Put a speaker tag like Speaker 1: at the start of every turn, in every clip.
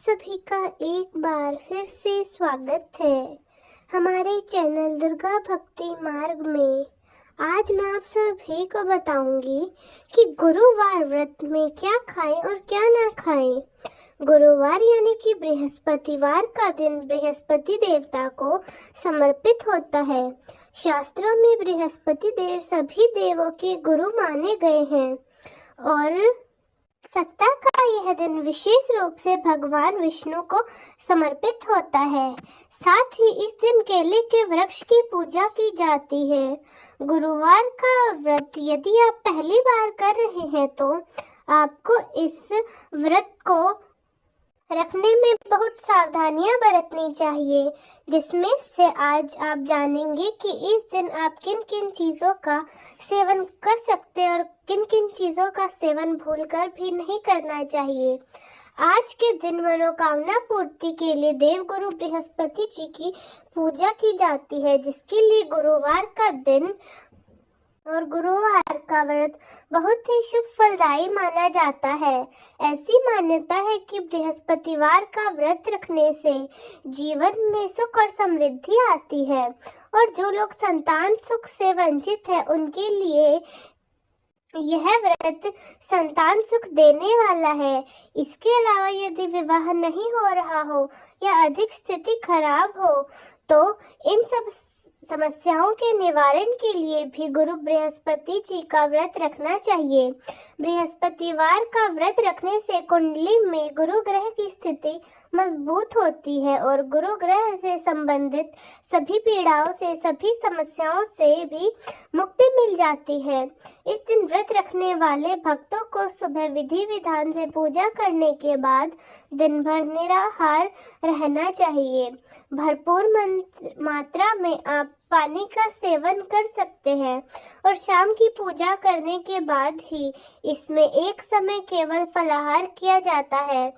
Speaker 1: सभी का एक बार फिर से स्वागत है हमारे चैनल दुर्गा भक्ति मार्ग में। आज मैं आप सभी को बताऊंगी कि गुरुवार व्रत में क्या खाएं और क्या ना खाएं। गुरुवार यानी कि बृहस्पतिवार का दिन बृहस्पति देवता को समर्पित होता है। शास्त्रों में बृहस्पति देव सभी देवों के गुरु माने गए हैं और सप्ताह का यह दिन विशेष रूप से भगवान विष्णु को समर्पित होता है। साथ ही इस दिन केले के वृक्ष की पूजा की जाती है। गुरुवार का व्रत यदि आप पहली बार कर रहे हैं तो आपको इस व्रत को रखने में बहुत सावधानियां बरतनी चाहिए, जिसमें से आज आप जानेंगे कि इस दिन आप किन किन चीज़ों का सेवन कर सकते हैं और किन किन चीज़ों का सेवन भूलकर भी नहीं करना चाहिए। आज के दिन मनोकामना पूर्ति के लिए देवगुरु बृहस्पति जी की पूजा की जाती है, जिसके लिए गुरुवार का दिन और गुरुवार का व्रत बहुत ही शुभ फलदायी माना जाता है। ऐसी मान्यता है कि बृहस्पतिवार का व्रत रखने से जीवन में सुख और समृद्धि आती है और जो लोग संतान सुख से वंचित है उनके लिए यह व्रत संतान सुख देने वाला है। इसके अलावा यदि विवाह नहीं हो रहा हो या अधिक स्थिति खराब हो तो इन सब समस्याओं के निवारण के लिए भी गुरु बृहस्पति जी का व्रत रखना चाहिए। बृहस्पतिवार का व्रत रखने से कुंडली में गुरु ग्रह की स्थिति मजबूत होती है और गुरु ग्रह से संबंधित सभी पीड़ाओं से सभी समस्याओं से भी मुक्ति मिल जाती है। इस दिन व्रत रखने वाले भक्तों को सुबह विधि विधान से पूजा करने के बाद दिन भर निराहार रहना चाहिए। भरपूर मात्रा में आप पानी का सेवन कर सकते हैं और शाम की पूजा करने के बाद ही इसमें एक समय केवल फलाहार किया जाता है।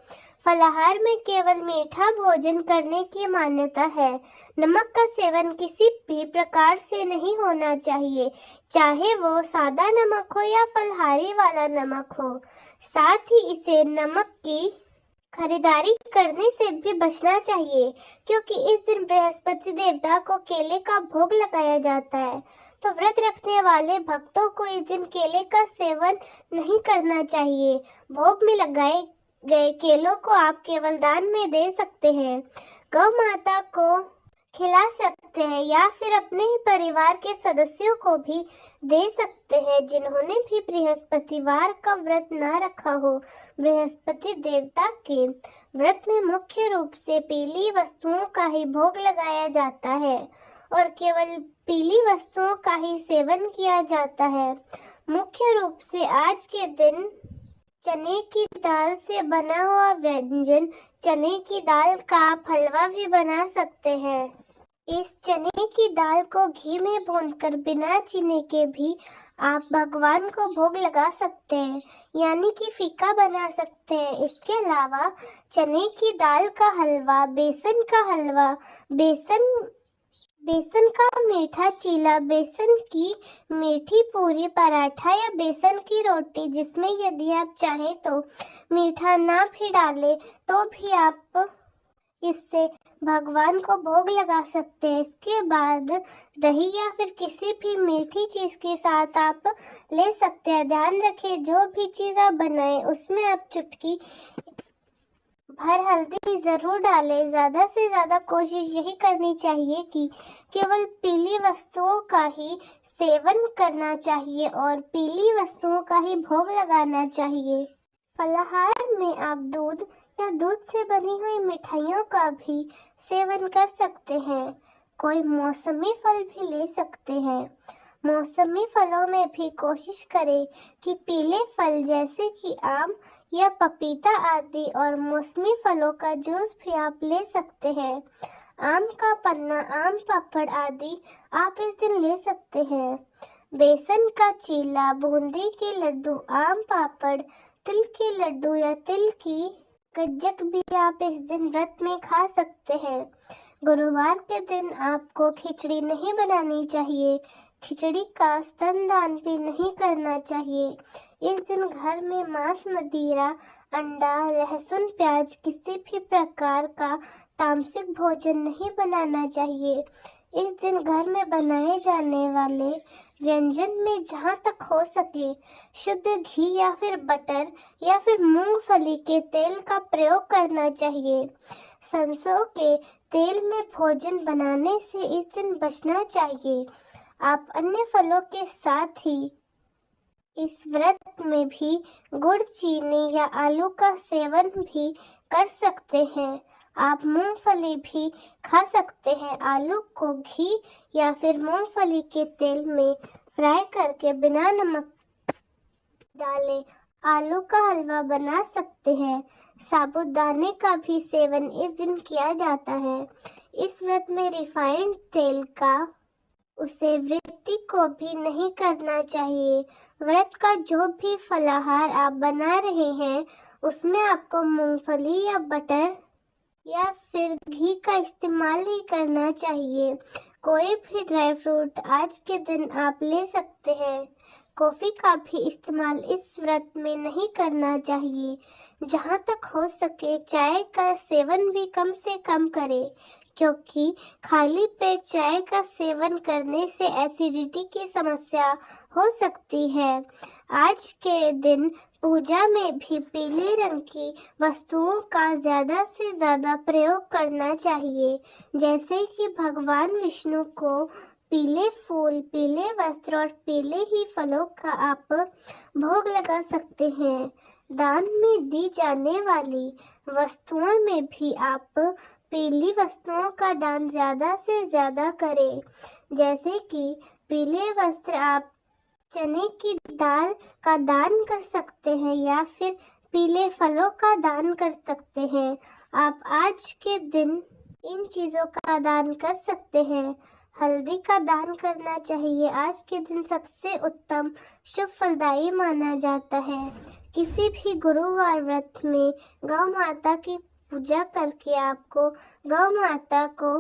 Speaker 1: फलाहार में केवल मीठा भोजन करने की मान्यता है। नमक का सेवन किसी भी प्रकार से नहीं होना चाहिए, चाहे वो सादा नमक हो या फलहारी वाला नमक हो। साथ ही इसे नमक की खरीदारी करने से भी बचना चाहिए, क्योंकि इस दिन बृहस्पति देवता को केले का भोग लगाया जाता है। तो व्रत रखने वाले भक्तों को इस दिन केले का सेवन नहीं करना चाहिए। भोग में लगाए गए केलों को आप केवल दान में दे सकते हैं, गौ माता को खिला सकते हैं या फिर अपने ही परिवार के सदस्यों को भी दे सकते हैं जिन्होंने भी बृहस्पतिवार का व्रत ना रखा हो। बृहस्पति देवता के व्रत में मुख्य रूप से पीली वस्तुओं का ही भोग लगाया जाता है और केवल पीली वस्तुओं का ही सेवन किया जाता है। मुख्य रूप से आज के दिन चने की दाल से बना हुआ व्यंजन चने की दाल का आप हलवा भी बना सकते हैं। इस चने की दाल को घी में भूनकर बिना चीनी के भी आप भगवान को भोग लगा सकते हैं, यानी कि फीका बना सकते हैं। इसके अलावा चने की दाल का हलवा, बेसन का हलवा, बेसन का मीठा चीला, बेसन की मीठी पूरी, पराठा या बेसन की रोटी, जिसमें यदि आप चाहें तो मीठा ना भी डालें तो भी आप इससे भगवान को भोग लगा सकते हैं। इसके बाद दही या फिर किसी भी मीठी चीज़ के साथ आप ले सकते हैं। ध्यान रखें जो भी चीज़ आप बनाएं उसमें आप चुटकी भर हल्दी ज़रूर डालें। ज़्यादा से ज़्यादा कोशिश यही करनी चाहिए कि केवल पीली वस्तुओं का ही सेवन करना चाहिए और पीली वस्तुओं का ही भोग लगाना चाहिए। फलाहार में आप दूध या दूध से बनी हुई मिठाइयों का भी सेवन कर सकते हैं। कोई मौसमी फल भी ले सकते हैं। मौसमी फलों में भी कोशिश करें कि पीले फल जैसे कि आम या पपीता आदि और मौसमी फलों का जूस भी आप ले सकते हैं। आम का पन्ना, आम पापड़ आदि आप इस दिन ले सकते हैं। बेसन का चीला, बूंदी के लड्डू, आम पापड़, तिल के लड्डू या तिल की गज्जक भी आप इस दिन व्रत में खा सकते हैं। गुरुवार के दिन आपको खिचड़ी नहीं बनानी चाहिए, खिचड़ी का स्तनदान भी नहीं करना चाहिए। इस दिन घर में मांस, मदिरा, अंडा, लहसुन, प्याज किसी भी प्रकार का तामसिक भोजन नहीं बनाना चाहिए। इस दिन घर में बनाए जाने वाले व्यंजन में जहाँ तक हो सके शुद्ध घी या फिर बटर या फिर मूंगफली के तेल का प्रयोग करना चाहिए। सरसों के तेल में भोजन बनाने से इस दिन बचना चाहिए। आप अन्य फलों के साथ ही इस व्रत में भी गुड़, चीनी या आलू का सेवन भी कर सकते हैं। आप मूंगफली भी खा सकते हैं। आलू को घी या फिर मूंगफली के तेल में फ्राई करके बिना नमक डाले आलू का हलवा बना सकते हैं। साबूदाने का भी सेवन इस दिन किया जाता है। इस व्रत में रिफाइंड तेल का उसे वृत्ति को भी नहीं करना चाहिए। व्रत का जो भी फलाहार आप बना रहे हैं उसमें आपको मूंगफली या बटर या फिर घी का इस्तेमाल ही करना चाहिए। कोई भी ड्राई फ्रूट आज के दिन आप ले सकते हैं। कॉफ़ी का भी इस्तेमाल इस व्रत में नहीं करना चाहिए। जहाँ तक हो सके चाय का सेवन भी कम से कम करें, क्योंकि खाली पेट चाय का सेवन करने से एसिडिटी की समस्या हो सकती है। आज के दिन पूजा में भी पीले रंग की वस्तुओं का ज़्यादा से ज़्यादा प्रयोग करना चाहिए, जैसे कि भगवान विष्णु को पीले फूल, पीले वस्त्र और पीले ही फलों का आप भोग लगा सकते हैं। दान में दी जाने वाली वस्तुओं में भी आप पीली वस्तुओं का दान ज़्यादा से ज़्यादा करें, जैसे कि पीले वस्त्र आप चने की दाल का दान कर सकते हैं या फिर पीले फलों का दान कर सकते हैं। आप आज के दिन इन चीज़ों का दान कर सकते हैं। हल्दी का दान करना चाहिए। आज के दिन सबसे उत्तम शुभ फलदायी माना जाता है। किसी भी गुरुवार व्रत में गौ माता की पूजा करके आपको गौ माता को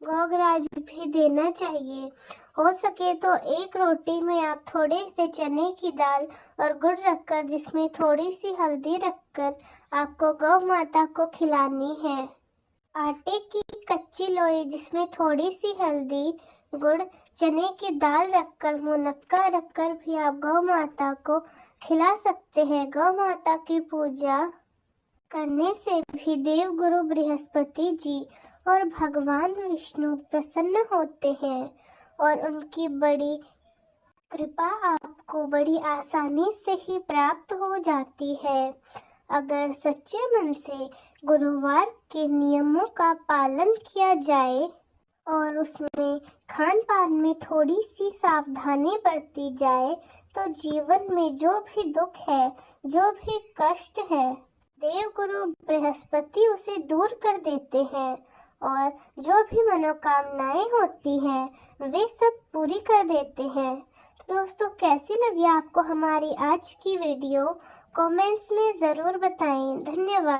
Speaker 1: गौग्राज भी देना चाहिए। हो सके तो एक रोटी में आप थोड़े से चने की दाल और गुड़ रखकर जिसमें थोड़ी सी हल्दी रखकर आपको गौ माता को खिलानी है। आटे की कच्ची लोई जिसमें थोड़ी सी हल्दी, गुड़, चने की दाल रखकर, मुनक्का रखकर भी आप गौ माता को खिला सकते हैं। गौ माता की पूजा करने से भी देव गुरु बृहस्पति जी और भगवान विष्णु प्रसन्न होते हैं और उनकी बड़ी कृपा आपको बड़ी आसानी से ही प्राप्त हो जाती है। अगर सच्चे मन से गुरुवार के नियमों का पालन किया जाए और उसमें खान पान में थोड़ी सी सावधानी बरती जाए तो जीवन में जो भी दुख है, जो भी कष्ट है, देव गुरु बृहस्पति उसे दूर कर देते हैं और जो भी मनोकामनाएं होती हैं वे सब पूरी कर देते हैं। तो दोस्तों, कैसी लगी आपको हमारी आज की वीडियो? कमेंट्स में ज़रूर बताएं। धन्यवाद।